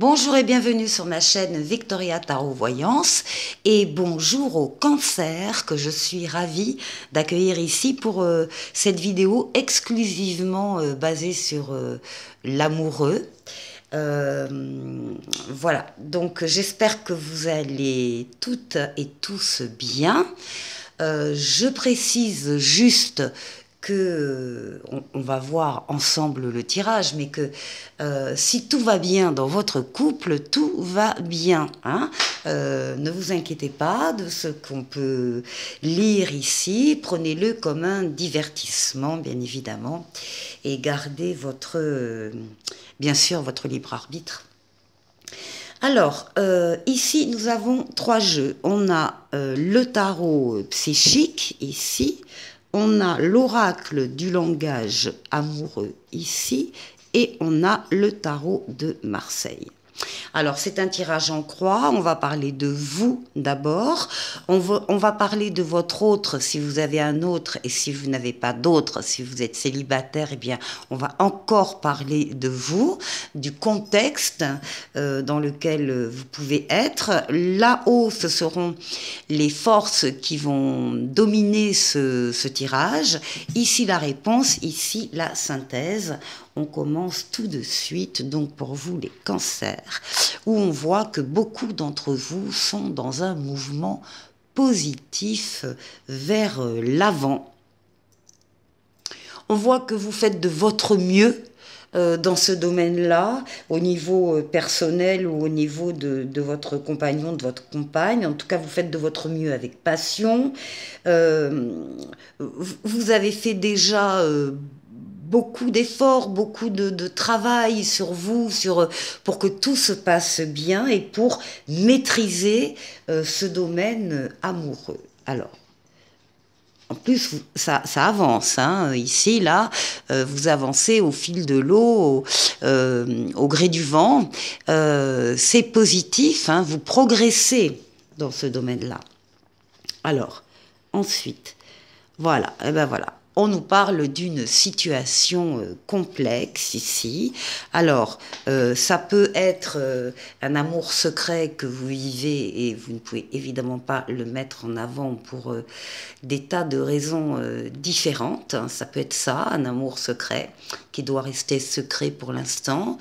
Bonjour et bienvenue sur ma chaîne Victoria Tarot Voyance et bonjour au cancer que je suis ravie d'accueillir ici pour cette vidéo exclusivement basée sur l'amoureux. Voilà, donc j'espère que vous allez toutes et tous bien. Je précise juste que on va voir ensemble le tirage, mais que si tout va bien dans votre couple, tout va bien. Hein. Ne vous inquiétez pas de ce qu'on peut lire ici. Prenez-le comme un divertissement, bien évidemment, et gardez bien sûr, votre libre arbitre. Alors, ici, nous avons trois jeux. On a le tarot psychique, ici. On a l'oracle du langage amoureux, ici. Et on a le tarot de Marseille. Alors, c'est un tirage en croix. On va parler de vous d'abord. On va parler de votre autre si vous avez un autre et si vous n'avez pas d'autre, si vous êtes célibataire, eh bien, on va encore parler de vous, du contexte dans lequel vous pouvez être. Là-haut, ce seront les forces qui vont dominer ce tirage. Ici, la réponse, ici, la synthèse. On commence tout de suite, donc pour vous les cancers, où on voit que beaucoup d'entre vous sont dans un mouvement positif vers l'avant. On voit que vous faites de votre mieux dans ce domaine-là, au niveau personnel ou au niveau de votre compagnon, de votre compagne. En tout cas, vous faites de votre mieux avec passion. Vous avez fait déjà beaucoup d'efforts, beaucoup de travail sur vous, pour que tout se passe bien et pour maîtriser ce domaine amoureux. Alors, en plus, ça avance. Hein. Ici, là, vous avancez au fil de l'eau, au gré du vent. C'est positif, hein, vous progressez dans ce domaine-là. Alors, ensuite, voilà, et ben voilà. On nous parle d'une situation complexe ici. Alors, ça peut être un amour secret que vous vivez et vous ne pouvez évidemment pas le mettre en avant pour des tas de raisons différentes. Ça peut être ça, un amour secret qui doit rester secret pour l'instant.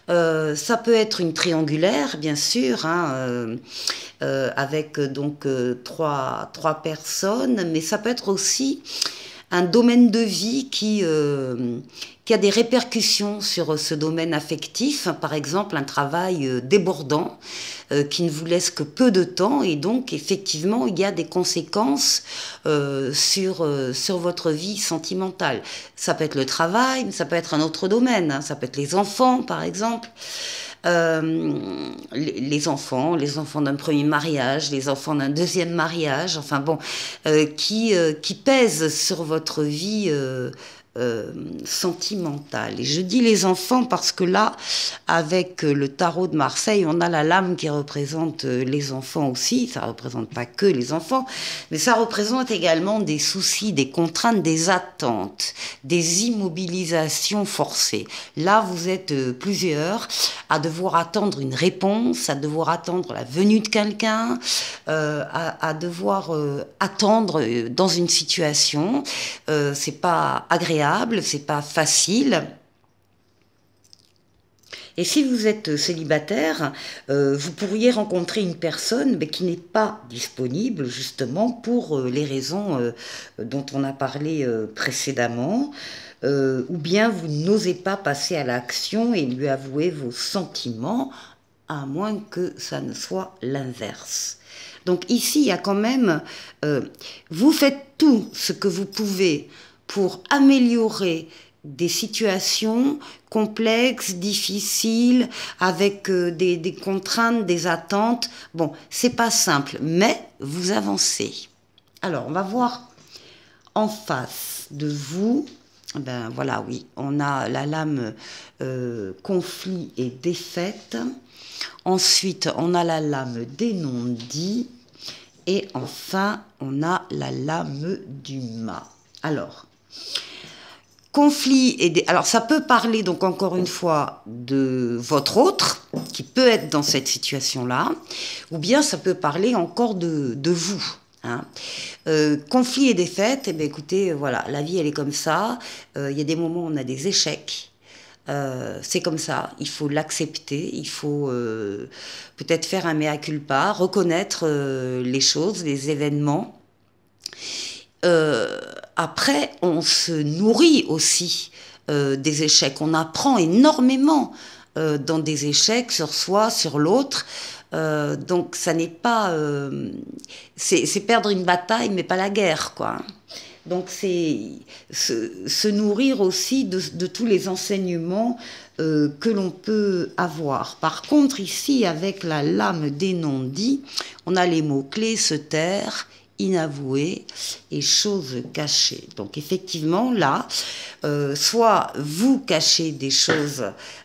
Ça peut être une triangulaire, bien sûr, hein, avec donc trois personnes, mais ça peut être aussi un domaine de vie qui a des répercussions sur ce domaine affectif, par exemple un travail débordant qui ne vous laisse que peu de temps et donc effectivement il y a des conséquences sur votre vie sentimentale. Ça peut être le travail, mais ça peut être un autre domaine, hein, ça peut être les enfants par exemple. Les enfants d'un premier mariage, les enfants d'un deuxième mariage, enfin bon, qui pèsent sur votre vie sentimentale. Et je dis les enfants parce que là, avec le tarot de Marseille, on a la lame qui représente les enfants aussi. Ça ne représente pas que les enfants, mais ça représente également des soucis, des contraintes, des attentes, des immobilisations forcées. Là, vous êtes plusieurs à devoir attendre une réponse, à devoir attendre la venue de quelqu'un, à devoir attendre dans une situation. C'est pas agréable, c'est pas facile. Et si vous êtes célibataire, vous pourriez rencontrer une personne qui n'est pas disponible justement pour les raisons dont on a parlé précédemment, ou bien vous n'osez pas passer à l'action et lui avouer vos sentiments, à moins que ça ne soit l'inverse. Donc ici, il y a quand même, vous faites tout ce que vous pouvez pour améliorer des situations complexes, difficiles, avec des contraintes, des attentes. Bon, c'est pas simple, mais vous avancez. Alors, on va voir en face de vous. Ben voilà, oui, on a la lame conflit et défaite. Ensuite, on a la lame des non-dits. Et enfin, on a la lame du mât. Alors, conflit et alors ça peut parler donc encore une fois de votre autre qui peut être dans cette situation-là, ou bien ça peut parler encore de vous. Hein. Conflit et défaite, eh bien, écoutez, voilà, la vie elle est comme ça, il y a des moments où on a des échecs, c'est comme ça, il faut l'accepter, il faut peut-être faire un mea culpa, reconnaître les choses, les événements. Après, on se nourrit aussi des échecs, on apprend énormément dans des échecs sur soi, sur l'autre. Donc ça n'est pas... c'est perdre une bataille, mais pas la guerre, quoi. Donc c'est se nourrir aussi de tous les enseignements que l'on peut avoir. Par contre, ici, avec la lame des non-dits, on a les mots-clés se taire, inavoué et choses cachées. Donc effectivement, là, soit vous cachez des choses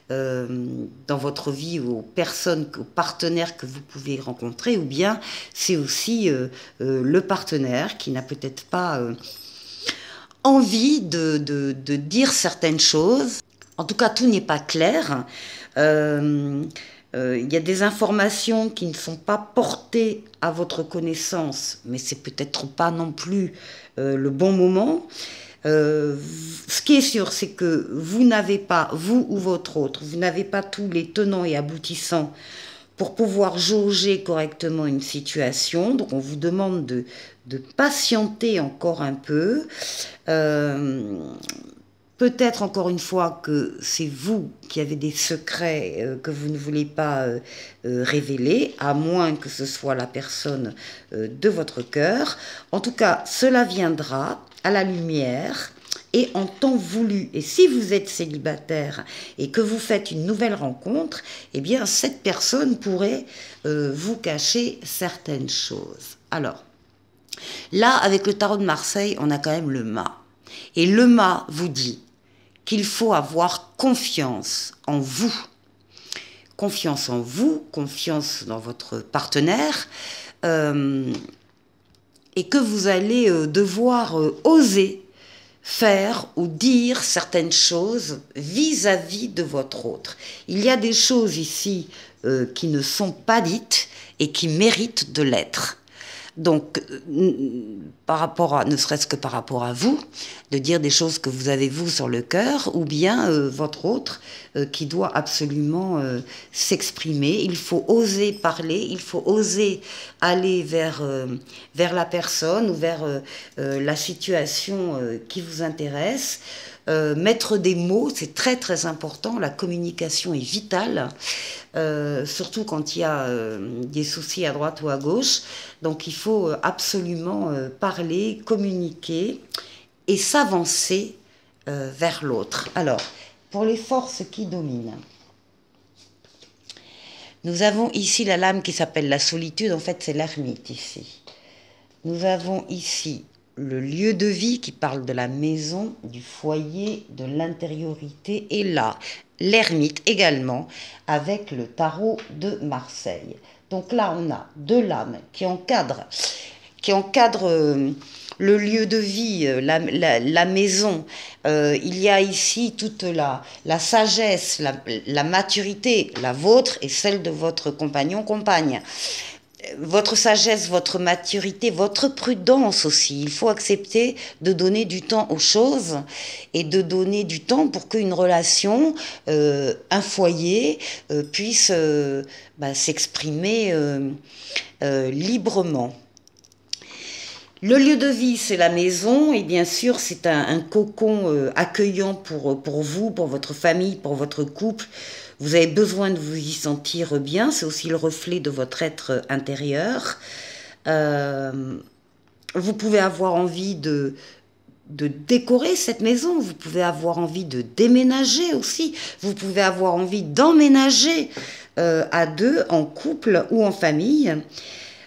dans votre vie aux personnes, aux partenaires que vous pouvez rencontrer, ou bien c'est aussi le partenaire qui n'a peut-être pas envie de dire certaines choses. En tout cas, tout n'est pas clair. Y a des informations qui ne sont pas portées à votre connaissance, mais c'est peut-être pas non plus le bon moment. Ce qui est sûr, c'est que vous n'avez pas, vous ou votre autre, vous n'avez pas tous les tenants et aboutissants pour pouvoir jauger correctement une situation. Donc on vous demande de patienter encore un peu. Peut-être encore une fois que c'est vous qui avez des secrets que vous ne voulez pas révéler, à moins que ce soit la personne de votre cœur. En tout cas, cela viendra à la lumière et en temps voulu. Et si vous êtes célibataire et que vous faites une nouvelle rencontre, eh bien cette personne pourrait vous cacher certaines choses. Alors, là, avec le tarot de Marseille, on a quand même le mât. Et le mât vous dit qu'il faut avoir confiance en vous. Confiance en vous, confiance dans votre partenaire, et que vous allez devoir oser faire ou dire certaines choses vis-à-vis de votre autre. Il y a des choses ici qui ne sont pas dites et qui méritent de l'être. Donc, par rapport à, ne serait-ce que par rapport à vous, de dire des choses que vous avez vous sur le cœur, ou bien votre autre qui doit absolument s'exprimer. Il faut oser parler, il faut oser aller vers la personne ou vers la situation qui vous intéresse. Mettre des mots, c'est très très important, la communication est vitale, surtout quand il y a des soucis à droite ou à gauche, donc il faut absolument parler, communiquer et s'avancer vers l'autre. Alors, pour les forces qui dominent, nous avons ici la lame qui s'appelle la solitude, en fait c'est l'ermite ici. Nous avons ici le lieu de vie qui parle de la maison, du foyer, de l'intériorité, et là, l'ermite également, avec le tarot de Marseille. Donc là, on a deux lames qui encadrent le lieu de vie, la maison. Il y a ici toute la sagesse, la maturité, la vôtre et celle de votre compagnon, compagne. Votre sagesse, votre maturité, votre prudence aussi. Il faut accepter de donner du temps aux choses et de donner du temps pour qu'une relation, un foyer, puisse s'exprimer librement. Le lieu de vie, c'est la maison et bien sûr, c'est un cocon accueillant pour vous, pour votre famille, pour votre couple. Vous avez besoin de vous y sentir bien, c'est aussi le reflet de votre être intérieur. Vous pouvez avoir envie de décorer cette maison, vous pouvez avoir envie de déménager aussi, vous pouvez avoir envie d'emménager à deux, en couple ou en famille.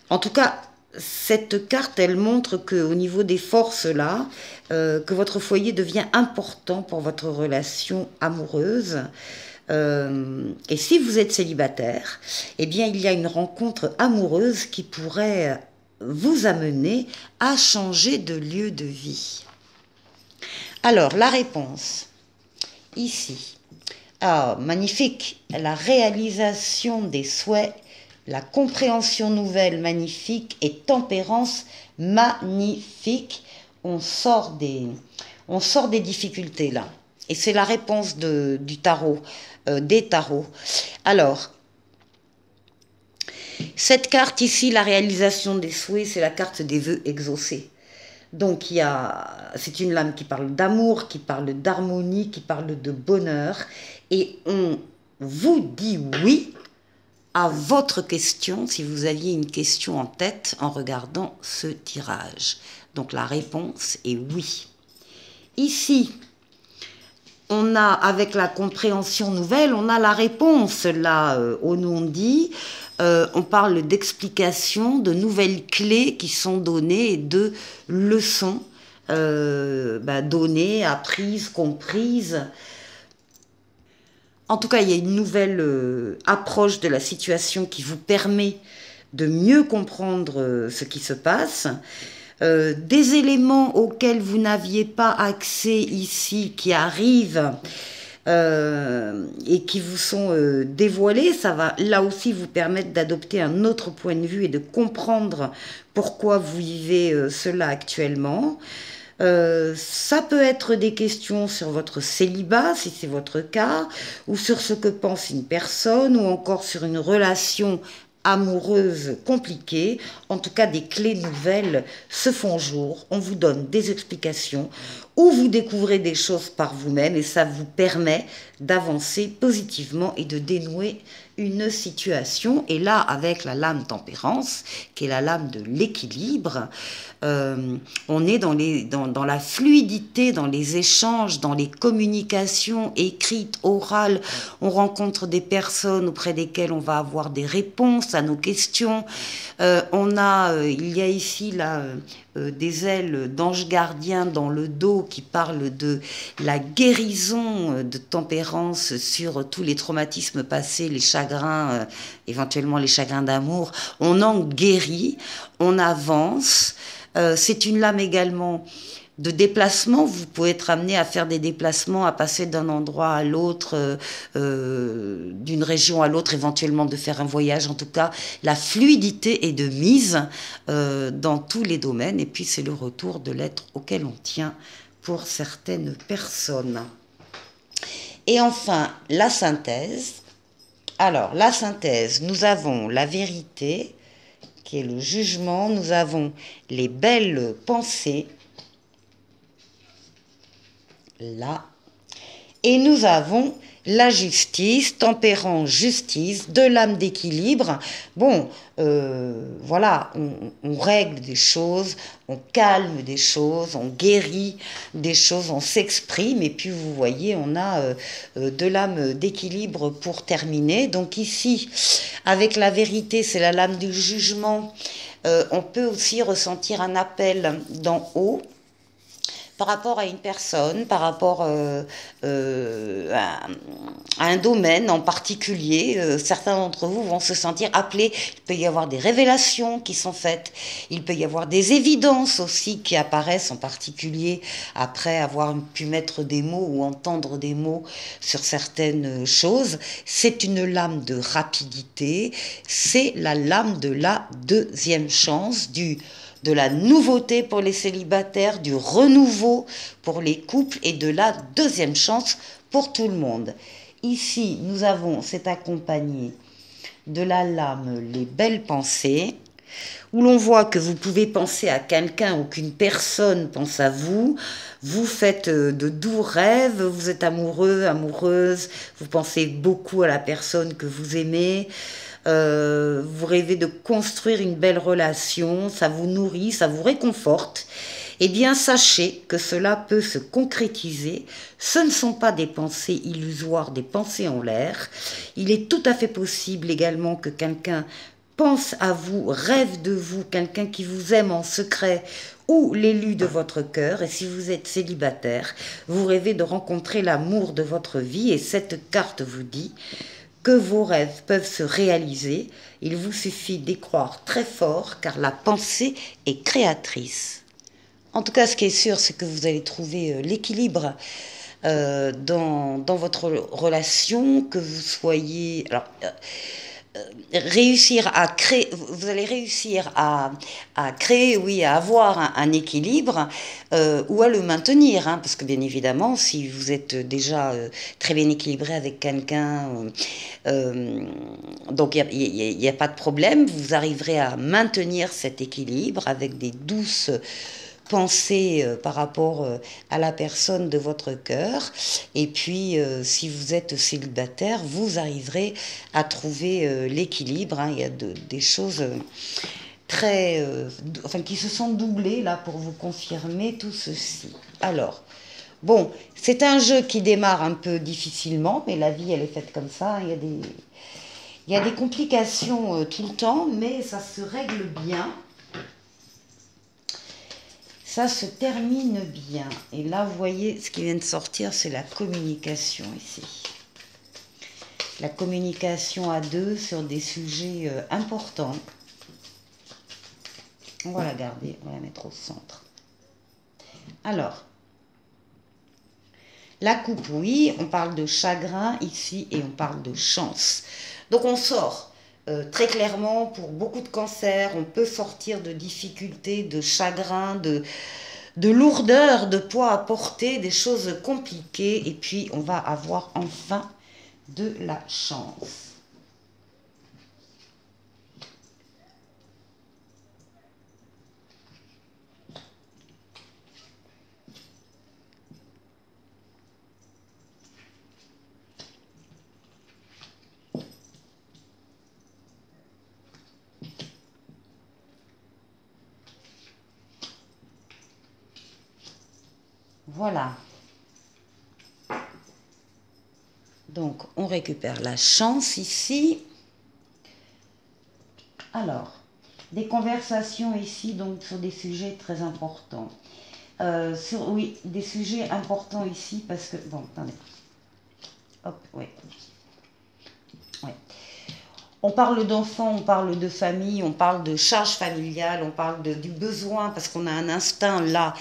En tout cas, cette carte, elle montre qu'au niveau des forces là, que votre foyer devient important pour votre relation amoureuse. Et si vous êtes célibataire, eh bien il y a une rencontre amoureuse qui pourrait vous amener à changer de lieu de vie. Alors la réponse ici, Ah, magnifique. La réalisation des souhaits, la compréhension nouvelle, magnifique, et tempérance, magnifique. On sort des difficultés là. Et c'est la réponse du tarot, des tarots. Alors, cette carte ici, la réalisation des souhaits, c'est la carte des vœux exaucés. Donc c'est une lame qui parle d'amour, qui parle d'harmonie, qui parle de bonheur. Et on vous dit oui à votre question, si vous aviez une question en tête en regardant ce tirage. Donc la réponse est oui. Ici, on a, avec la compréhension nouvelle, on a la réponse là au non-dit. On parle d'explications, de nouvelles clés qui sont données et de leçons données, apprises, comprises. En tout cas, il y a une nouvelle approche de la situation qui vous permet de mieux comprendre ce qui se passe. Des éléments auxquels vous n'aviez pas accès ici, qui arrivent et qui vous sont dévoilés, ça va là aussi vous permettre d'adopter un autre point de vue et de comprendre pourquoi vous vivez cela actuellement. Ça peut être des questions sur votre célibat, si c'est votre cas, ou sur ce que pense une personne, ou encore sur une relation amoureuse compliquée. En tout cas, des clés nouvelles se font jour. On vous donne des explications ou vous découvrez des choses par vous-même et ça vous permet d'avancer positivement et de dénouer une situation. Et là, avec la lame tempérance, qui est la lame de l'équilibre, on est dans la fluidité, dans les échanges, dans les communications écrites, orales. On rencontre des personnes auprès desquelles on va avoir des réponses à nos questions. Il y a ici là des ailes d'ange gardien dans le dos qui parlent de la guérison de tempérance sur tous les traumatismes passés, les chagrins, éventuellement les chagrins d'amour. On en guérit, on avance. C'est une lame également de déplacement. Vous pouvez être amené à faire des déplacements, à passer d'un endroit à l'autre, d'une région à l'autre, éventuellement de faire un voyage. En tout cas, la fluidité est de mise dans tous les domaines. Et puis, c'est le retour de l'être auquel on tient pour certaines personnes. Et enfin, la synthèse. Alors, la synthèse, nous avons la vérité, qui est le jugement. Nous avons les belles pensées, là. Et nous avons la justice, tempérance, justice, de l'âme d'équilibre. Bon, voilà, on règle des choses, on calme des choses, on guérit des choses, on s'exprime. Et puis vous voyez, on a de l'âme d'équilibre pour terminer. Donc ici, avec la vérité, c'est la lame du jugement. On peut aussi ressentir un appel d'en haut, par rapport à une personne, par rapport à un domaine en particulier. Certains d'entre vous vont se sentir appelés. Il peut y avoir des révélations qui sont faites. Il peut y avoir des évidences aussi qui apparaissent, en particulier après avoir pu mettre des mots ou entendre des mots sur certaines choses. C'est une lame de rapidité. C'est la lame de la deuxième chance, de la nouveauté pour les célibataires, du renouveau pour les couples et de la deuxième chance pour tout le monde. Ici, c'est accompagné de la lame les belles pensées, où l'on voit que vous pouvez penser à quelqu'un ou qu'une personne pense à vous. Vous faites de doux rêves, vous êtes amoureux, amoureuse, vous pensez beaucoup à la personne que vous aimez. Vous rêvez de construire une belle relation, ça vous nourrit, ça vous réconforte. Eh bien, sachez que cela peut se concrétiser. Ce ne sont pas des pensées illusoires, des pensées en l'air. Il est tout à fait possible également que quelqu'un pense à vous, rêve de vous, quelqu'un qui vous aime en secret ou l'élu de votre cœur. Et si vous êtes célibataire, vous rêvez de rencontrer l'amour de votre vie et cette carte vous dit que vos rêves peuvent se réaliser. Il vous suffit d'y croire très fort car la pensée est créatrice. En tout cas, ce qui est sûr, c'est que vous allez trouver l'équilibre dans votre relation, que vous soyez... Alors, réussir à créer, vous allez réussir à créer, oui, à avoir un équilibre ou à le maintenir, hein, parce que bien évidemment, si vous êtes déjà très bien équilibré avec quelqu'un, donc il n'y a pas de problème, vous arriverez à maintenir cet équilibre avec des douces pensées par rapport à la personne de votre cœur. Et puis, si vous êtes célibataire, vous arriverez à trouver l'équilibre, hein. Il y a des choses très, enfin, qui se sont doublées là pour vous confirmer tout ceci. Alors, bon, c'est un jeu qui démarre un peu difficilement, mais la vie, elle est faite comme ça. Il y a des complications tout le temps, mais ça se règle bien. Ça se termine bien. Et là, vous voyez, ce qui vient de sortir, c'est la communication ici. La communication à deux sur des sujets importants. On va la garder, on va la mettre au centre. Alors, la coupe, oui, on parle de chagrin ici et on parle de chance. Donc on sort très clairement pour beaucoup de cancers, on peut sortir de difficultés, de chagrin, de lourdeur, de poids à porter, des choses compliquées, et puis on va avoir enfin de la chance. Voilà. Donc, on récupère la chance ici. Alors, des conversations ici, donc, sur des sujets très importants. Oui, des sujets importants ici, parce que... Bon, attendez. Hop, oui. Ouais. On parle d'enfants, on parle de famille, on parle de charge familiale, on parle du besoin, parce qu'on a un instinct là,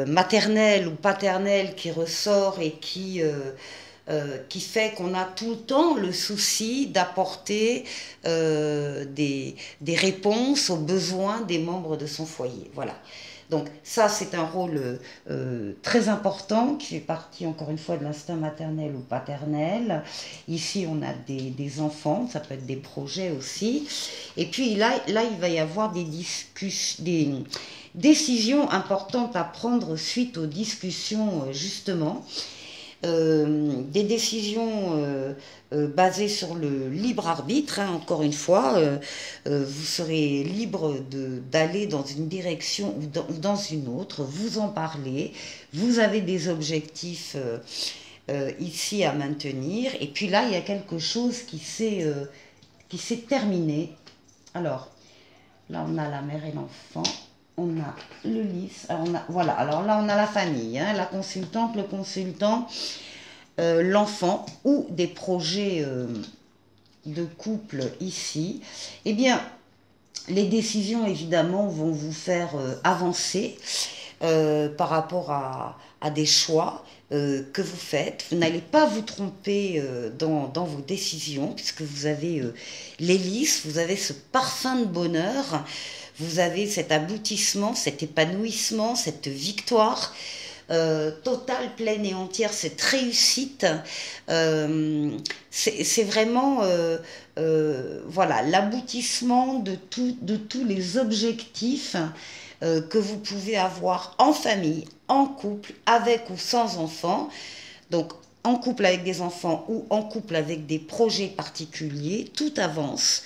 maternel ou paternel qui ressort et qui fait qu'on a tout le temps le souci d'apporter des réponses aux besoins des membres de son foyer. Voilà. Donc ça, c'est un rôle très important qui fait partie, encore une fois, de l'instinct maternel ou paternel. Ici, on a des enfants, ça peut être des projets aussi. Et puis là il va y avoir des décisions importantes à prendre suite aux discussions, justement. Des décisions basées sur le libre arbitre, hein, encore une fois, vous serez libre d'aller dans une direction ou dans une autre, vous en parlez, vous avez des objectifs ici à maintenir, et puis là il y a quelque chose qui s'est terminé. Alors, là on a la mère et l'enfant. On a le lys, voilà, alors là on a la famille, hein, la consultante, le consultant, l'enfant ou des projets de couple ici. Eh bien, les décisions évidemment vont vous faire avancer par rapport à des choix que vous faites. Vous n'allez pas vous tromper dans vos décisions puisque vous avez les lys, vous avez ce parfum de bonheur. Vous avez cet aboutissement, cet épanouissement, cette victoire totale, pleine et entière, cette réussite. C'est vraiment voilà, l'aboutissement de tous les objectifs que vous pouvez avoir en famille, en couple, avec ou sans enfants. Donc, en couple avec des enfants ou en couple avec des projets particuliers, tout avance.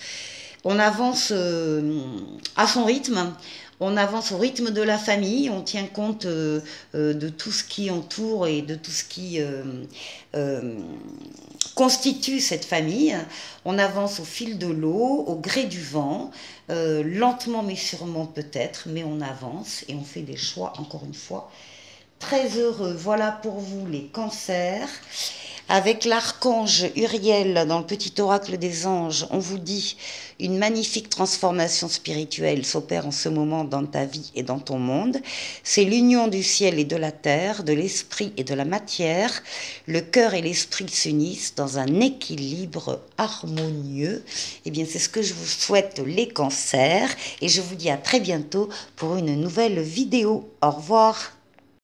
On avance à son rythme, on avance au rythme de la famille, on tient compte de tout ce qui entoure et de tout ce qui constitue cette famille. On avance au fil de l'eau, au gré du vent, lentement mais sûrement peut-être, mais on avance et on fait des choix, encore une fois, très heureux. Voilà pour vous les cancers. Avec l'archange Uriel dans le petit oracle des anges, on vous dit une magnifique transformation spirituelle s'opère en ce moment dans ta vie et dans ton monde. C'est l'union du ciel et de la terre, de l'esprit et de la matière. Le cœur et l'esprit s'unissent dans un équilibre harmonieux. Eh bien, c'est ce que je vous souhaite, les cancers, et je vous dis à très bientôt pour une nouvelle vidéo. Au revoir.